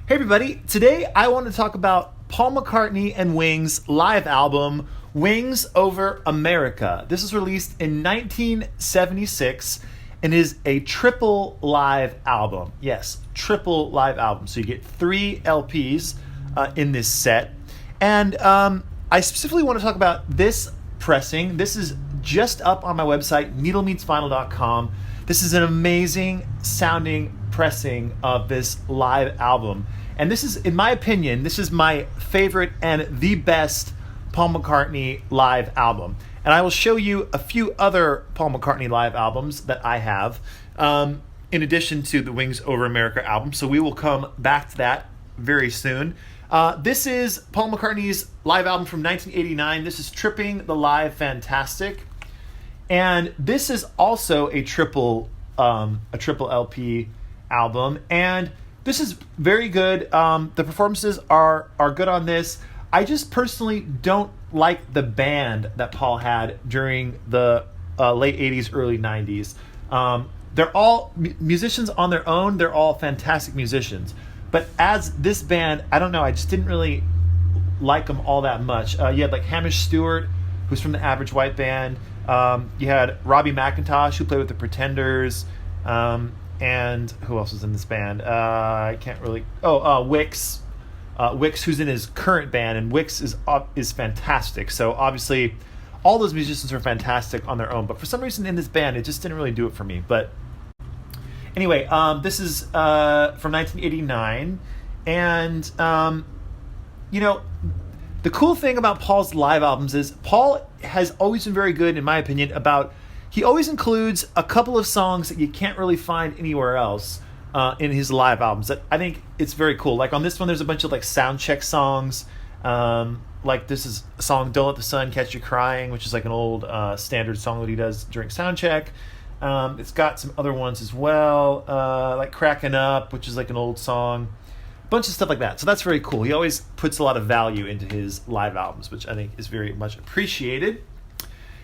Hey everybody, today I want to talk about Paul McCartney and Wings' live album, Wings Over America. This was released in 1976 and is a triple live album. Yes, triple live album. So you get 3 LPs in this set. And I specifically want to talk about this pressing. This is just up on my website, needlemeetsvinyl.com. This is an amazing sounding pressing of this live album. And this is, in my opinion, this is my favorite and the best Paul McCartney live album. And I will show you a few other Paul McCartney live albums that I have, in addition to the Wings Over America album. So we will come back to that very soon. This is Paul McCartney's live album from 1989. This is Tripping the Live Fantastic. And this is also a triple LP album. And this is very good. The performances are good on this. I just personally don't like the band that Paul had during the late 80s, early 90s. They're all musicians on their own. They're all fantastic musicians. But as this band, I don't know, I just didn't really like them all that much. You had like Hamish Stewart, who's from the Average White Band. You had Robbie McIntosh, who played with the Pretenders. And who else was in this band? I can't really... Wix. Wix, who's in his current band, and Wix is fantastic. So obviously, all those musicians are fantastic on their own. But for some reason in this band, it just didn't really do it for me. But anyway, this is from 1989. And, the cool thing about Paul's live albums is Paul has always been very good, in my opinion, about... He always includes a couple of songs that you can't really find anywhere else in his live albums. That I think it's very cool. Like on this one, there's a bunch of like sound check songs. Like this is a song "Don't Let the Sun Catch You Crying," which is like an old standard song that he does during sound check. It's got some other ones as well, like "Cracking Up," which is like an old song. A bunch of stuff like that. So that's very cool. He always puts a lot of value into his live albums, which I think is very much appreciated.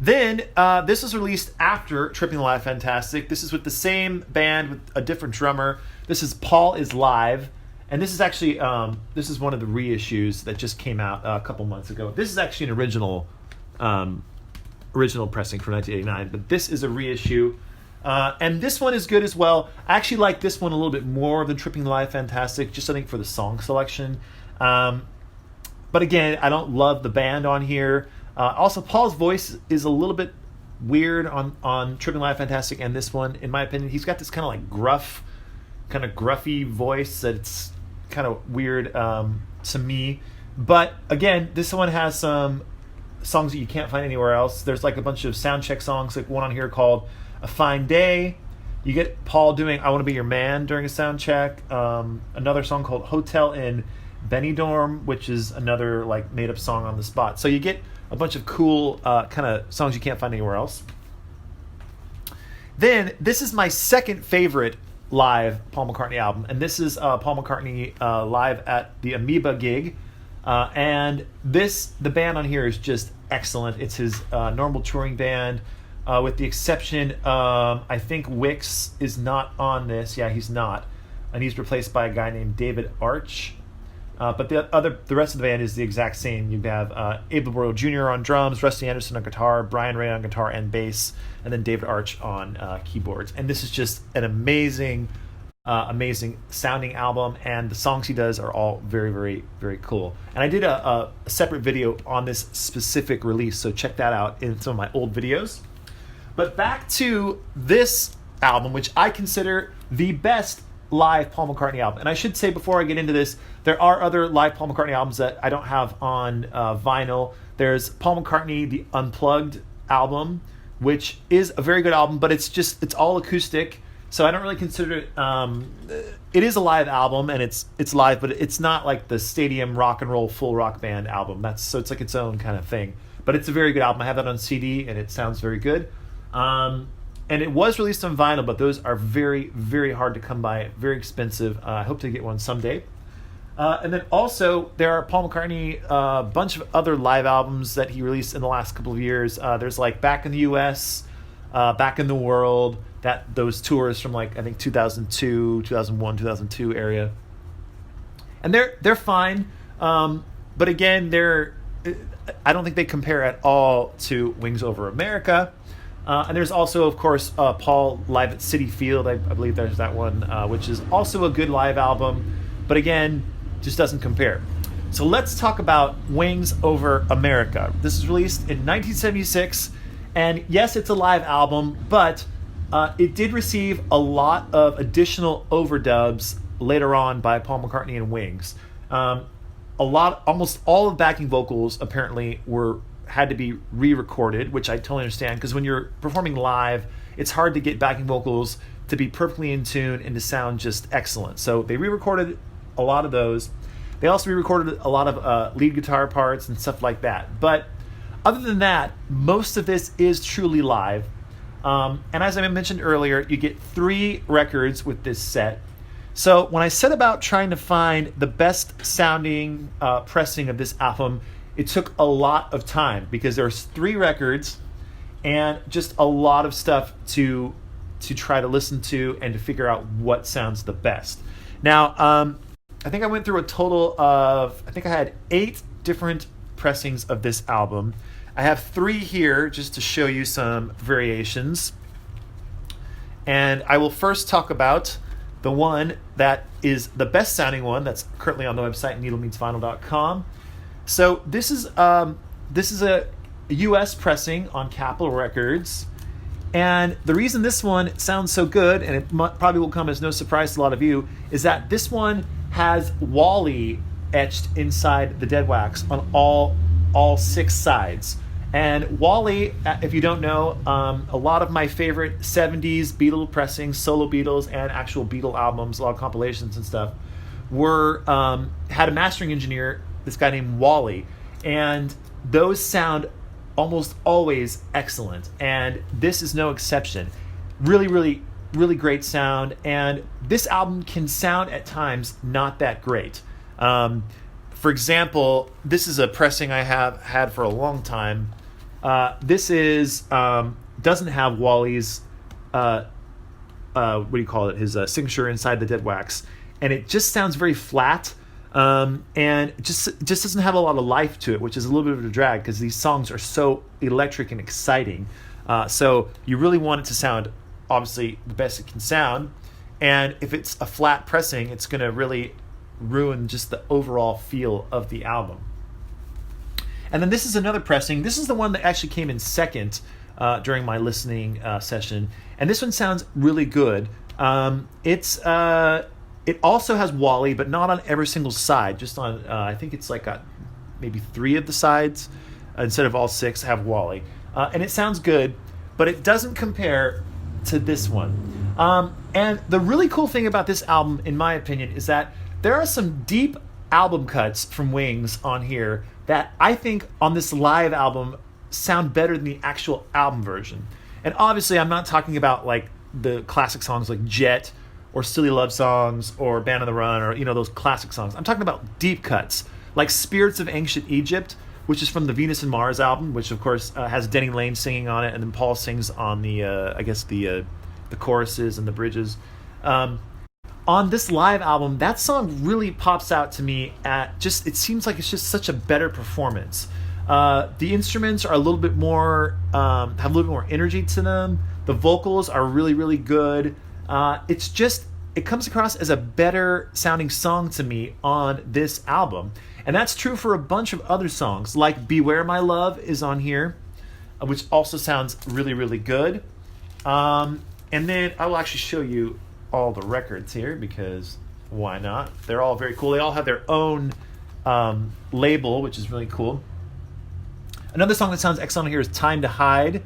Then, this was released after Tripping the Live Fantastic. This is with the same band with a different drummer. This is Paul is Live. And this is actually, this is one of the reissues that just came out a couple months ago. This is actually an original pressing from 1989, but this is a reissue. And this one is good as well. I actually like this one a little bit more than Tripping the Live Fantastic, just I think for the song selection. But again, I don't love the band on here. Also, Paul's voice is a little bit weird on Tripping Live Fantastic and this one, in my opinion. He's got this kind of like gruffy voice that it's kind of weird to me. But again, this one has some songs that you can't find anywhere else. There's like a bunch of sound check songs, like one on here called A Fine Day. You get Paul doing I Want to Be Your Man during a sound check. Another song called Hotel in Benidorm, which is another like made up song on the spot. So you get a bunch of cool kind of songs you can't find anywhere else. Then the my second favorite live Paul McCartney album, and this is Paul McCartney live at the Amoeba gig. And the band on here is just excellent. It's his normal touring band, with the exception, I think Wix is not on this. Yeah, he's not. And he's replaced by a guy named David Arch. But the rest of the band is the exact same. You have Abel Boyle Jr. on drums, Rusty Anderson on guitar, Brian Ray on guitar and bass, and then David Arch on keyboards. And this is just an amazing sounding album, and the songs he does are all very, very, very cool. And I did a separate video on this specific release, so check that out in some of my old videos. But back to this album, which I consider the best live Paul McCartney album. And I should say before I get into this, there are other live Paul McCartney albums that I don't have on vinyl. There's Paul McCartney, the Unplugged album, which is a very good album, but it's all acoustic. So I don't really consider it, it is a live album and it's live, but it's not like the stadium rock and roll full rock band album. So it's like its own kind of thing. But it's a very good album. I have that on CD and it sounds very good. And it was released on vinyl, but those are very, very hard to come by, very expensive. I hope to get one someday. And then also, there are Paul McCartney, a bunch of other live albums that he released in the last couple of years. There's like Back in the U.S., Back in the World, those tours from like, I think 2002, 2001, 2002 area. and they're fine. But again, I don't think they compare at all to Wings Over America. And there's also, of course, Paul live at Citi Field. I believe there's that one, which is also a good live album, but again, just doesn't compare. So let's talk about Wings Over America. This was released in 1976, and yes, it's a live album, but it did receive a lot of additional overdubs later on by Paul McCartney and Wings. Almost all of backing vocals apparently had to be re-recorded, which I totally understand, because when you're performing live, it's hard to get backing vocals to be perfectly in tune and to sound just excellent. So they re-recorded a lot of those. They also re-recorded a lot of lead guitar parts and stuff like that. But other than that, most of this is truly live. And as I mentioned earlier, you get 3 records with this set. So when I set about trying to find the best sounding pressing of this album, it took a lot of time because there's 3 records and just a lot of stuff to try to listen to and to figure out what sounds the best. Now, I think I went through a total of, I had 8 different pressings of this album. I have 3 here just to show you some variations. And I will first talk about the one that is the best sounding one that's currently on the website, needlemeetsvinyl.com. So this is a U.S. pressing on Capitol Records, and the reason this one sounds so good, and it probably will come as no surprise to a lot of you, is that this one has Wally etched inside the dead wax on all 6 sides. And Wally, if you don't know, a lot of my favorite 70s Beatle pressings, solo Beatles and actual Beatle albums, a lot of compilations and stuff, had a mastering engineer, this guy named Wally, and those sound almost always excellent, and this is no exception. Really, really, really great sound, and this album can sound at times not that great. For example, this is a pressing I have had for a long time. This is doesn't have Wally's what do you call it? His signature inside the dead wax, and it just sounds very flat. And just doesn't have a lot of life to it, which is a little bit of a drag because these songs are so electric and exciting. So you really want it to sound, obviously, the best it can sound. And if it's a flat pressing, it's going to really ruin just the overall feel of the album. And then this is another pressing. This is the one that actually came in second during my listening session. And this one sounds really good. It also has Wally, but not on every single side. Just on, I think it's like maybe 3 of the sides instead of all 6 have Wally. And it sounds good, but it doesn't compare to this one. And the really cool thing about this album, in my opinion, is that there are some deep album cuts from Wings on here that I think on this live album sound better than the actual album version. And obviously I'm not talking about like the classic songs like Jet or Silly Love Songs or Band on the Run or those classic songs. I'm talking about deep cuts like Spirits of Ancient Egypt, which is from the Venus and Mars album, which of course has Denny Lane singing on it, and then Paul sings on the the choruses and the bridges. On this live album, that song really pops out to me it seems like it's just such a better performance. The instruments are a little bit more, have a little bit more energy to them. The vocals are really, really good. It comes across as a better sounding song to me on this album. And that's true for a bunch of other songs, like Beware My Love is on here, which also sounds really, really good. And then I will actually show you all the records here because why not? They're all very cool. They all have their own label, which is really cool. Another song that sounds excellent here is Time to Hide.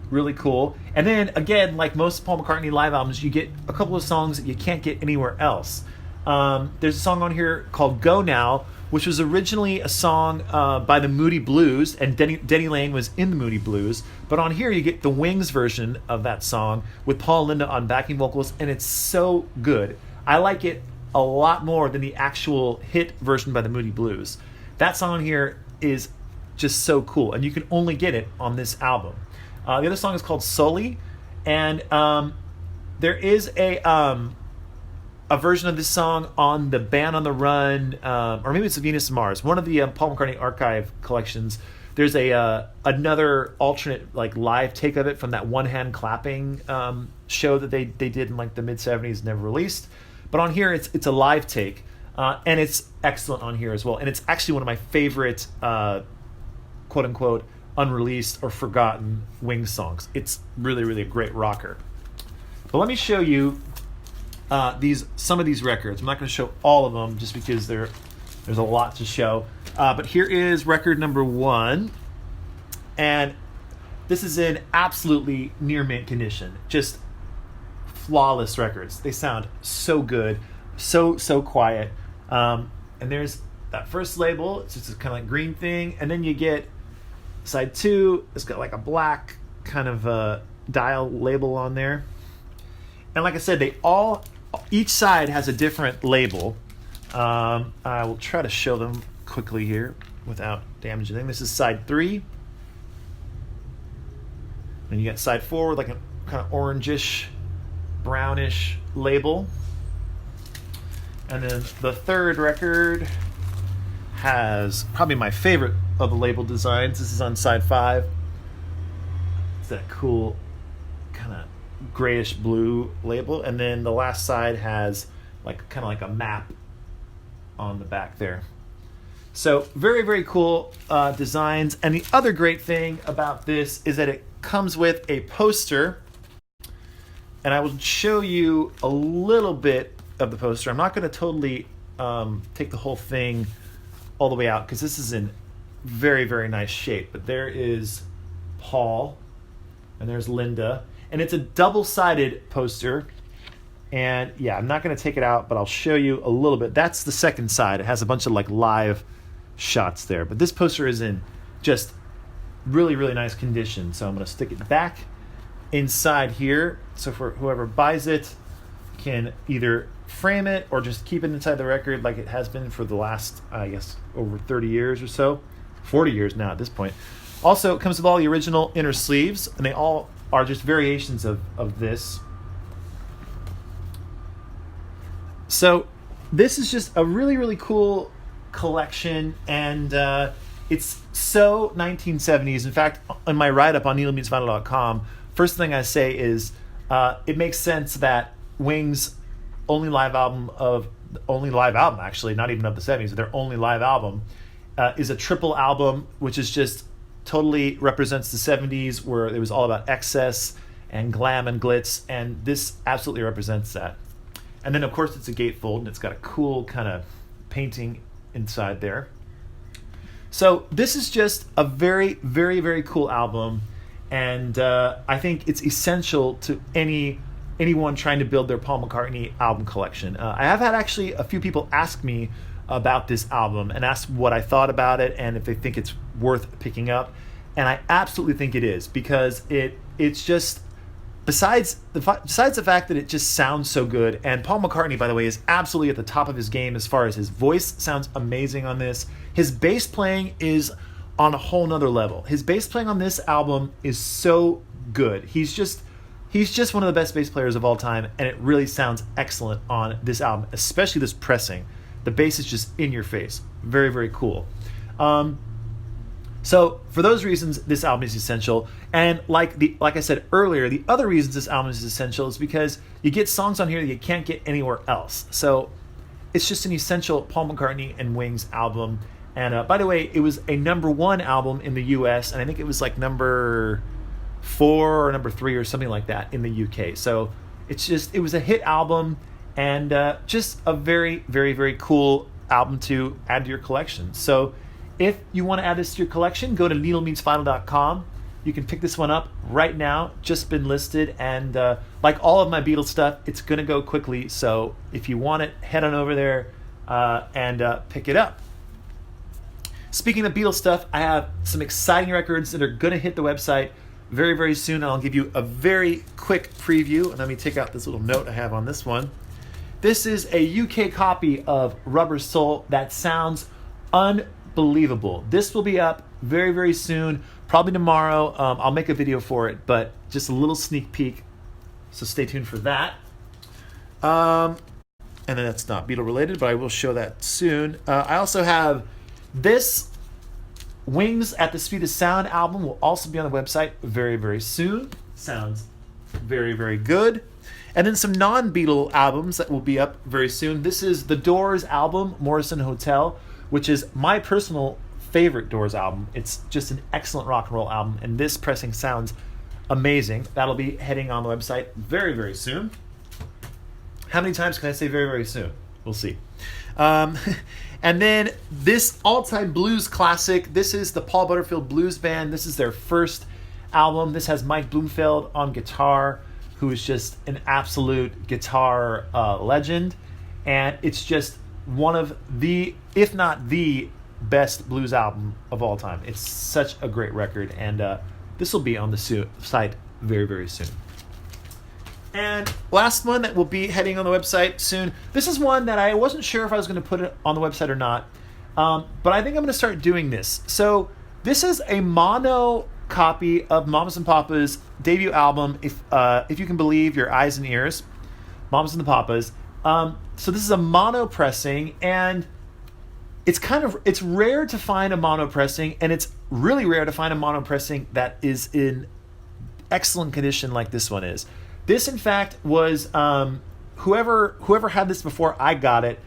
Really cool. And then again, like most Paul McCartney live albums, you get a couple of songs that you can't get anywhere else. There's a song on here called Go Now, which was originally a song by the Moody Blues, and Denny Lane was in the Moody Blues. But on here you get the Wings version of that song with Paul and Linda on backing vocals, and it's so good. I like it a lot more than the actual hit version by the Moody Blues. That song here is just so cool, and you can only get it on this album. The other song is called Sully, and there is a a version of this song on the Band on the Run, or maybe it's Venus and Mars, one of the Paul McCartney archive collections. There's a another alternate like live take of it from that one hand clapping show that they did in like the mid 70s, never released. But on here it's a live take, and it's excellent on here as well. And it's actually one of my favorite quote unquote unreleased or forgotten Wings songs. It's really, really a great rocker. But let me show you some of these records. I'm not going to show all of them just because there's a lot to show. But here is record number 1, and this is in absolutely near mint condition. Just flawless records. They sound so good, so quiet. And there's that first label. It's just a kind of like green thing, and then you get side 2. It's got like a black kind of dial label on there. And like I said, each side has a different label. I will try to show them quickly here without damaging them. This is side 3. And you got side 4 with like a kind of orangish, brownish label. And then the third record has probably my favorite of the label designs. This is on side 5. It's that cool kind of grayish blue label. And then the last side has like kind of like a map on the back there. So very, very cool designs. And the other great thing about this is that it comes with a poster. And I will show you a little bit of the poster. I'm not going to totally take the whole thing all the way out because this is in very, very nice shape. But there is Paul and there's Linda. And it's a double-sided poster. And yeah, I'm not going to take it out, but I'll show you a little bit. That's the second side. It has a bunch of like live shots there. But this poster is in just really, really nice condition. So I'm going to stick it back inside here. So for whoever buys it can either frame it or just keep it inside the record like it has been for the last, I guess, over 30 years or so. 40 years now at this point. Also, it comes with all the original inner sleeves, and they all are just variations of this. So this is just a really, really cool collection, and it's so 1970s. In fact, in my write-up on needlemeetsvinyl.com, first thing I say is it makes sense that Wings' only live album, actually, not even of the 70s, their only live album, is a triple album, which is just totally represents the 70s where it was all about excess and glam and glitz, and this absolutely represents that. And then, of course, it's a gatefold, and it's got a cool kind of painting inside there. So this is just a very, very, very cool album, and I think it's essential to anyone trying to build their Paul McCartney album collection. I have had actually a few people ask me about this album and ask what I thought about it and if they think it's worth picking up. And I absolutely think it is, because it's just, besides the fact that it just sounds so good, and Paul McCartney, by the way, is absolutely at the top of his game as far as his voice sounds amazing on this. His bass playing is on a whole nother level. His bass playing on this album is so good. He's just one of the best bass players of all time, and it really sounds excellent on this album, especially this pressing. The bass is just in your face. Very, very cool. So for those reasons, this album is essential. And like I said earlier, the other reasons this album is essential is because you get songs on here that you can't get anywhere else. So it's just an essential Paul McCartney and Wings album. And by the way, it was a #1 album in the US, and I think it was like number 4 or number 3 or something like that in the UK. So it was a hit album, and just a very, very, very cool album to add to your collection. So if you want to add this to your collection, go to needlemeetsvinyl.com. You can pick this one up right now, just been listed, and like all of my Beatles stuff, it's going to go quickly. So if you want it, head on over there and pick it up. Speaking of Beatles stuff, I have some exciting records that are going to hit the website very, very soon. I'll give you a very quick preview. And let me take out this little note I have on this one. This is a UK copy of Rubber Soul that sounds unbelievable. This will be up very, very soon, probably tomorrow. I'll make a video for it, but just a little sneak peek. So stay tuned for that. and then that's not Beatle related, but I will show that soon. I also have this Wings at the Speed of Sound album will also be on the website very, very soon. Sounds very, very good. And then some non-Beatle albums that will be up very soon. This is the Doors album, Morrison Hotel, which is my personal favorite Doors album. It's just an excellent rock and roll album, and this pressing sounds amazing. That'll be heading on the website very, very soon. How many times can I say very, very soon? We'll see. And then this all-time blues classic, this is the Paul Butterfield Blues Band. This is their first album. This has Mike Bloomfield on guitar, who is just an absolute guitar legend. And it's just one of the, if not the best blues album of all time. It's such a great record. And this will be on the site very, very soon. And last one that will be heading on the website soon. This is one that I wasn't sure if I was going to put it on the website or not. But I think I'm going to start doing this. So this is a mono copy of Mamas and Papas' debut album, If You Can Believe Your Eyes and Ears, Mamas and the Papas. So this is a mono pressing, and it's rare to find a mono pressing, and it's really rare to find a mono pressing that is in excellent condition like this one is. This, in fact, was whoever had this before I got it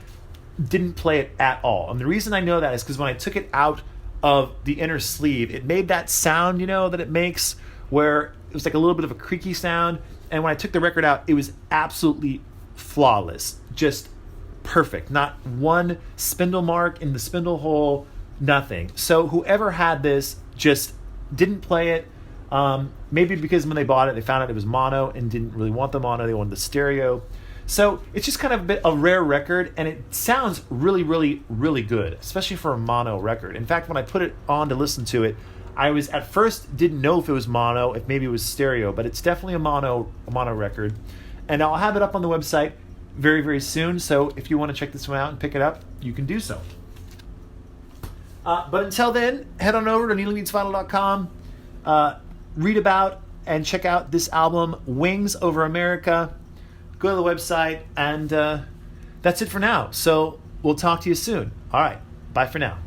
didn't play it at all. And the reason I know that is because when I took it out of the inner sleeve, it made that sound, that it makes, where it was like a little bit of a creaky sound. And when I took the record out, it was absolutely flawless, just perfect. Not one spindle mark in the spindle hole, nothing. So whoever had this just didn't play it. Maybe because when they bought it, they found out it was mono and didn't really want the mono. They wanted the stereo. So it's just kind of a rare record, and it sounds really, really, really good, especially for a mono record. In fact, when I put it on to listen to it, I was at first didn't know if it was mono, if maybe it was stereo, but it's definitely a mono record. And I'll have it up on the website very, very soon. So if you want to check this one out and pick it up, you can do so. But until then, head on over to needlemeansvinyl.com. Read about and check out this album, Wings Over America. Go to the website, and that's it for now. So we'll talk to you soon. All right. Bye for now.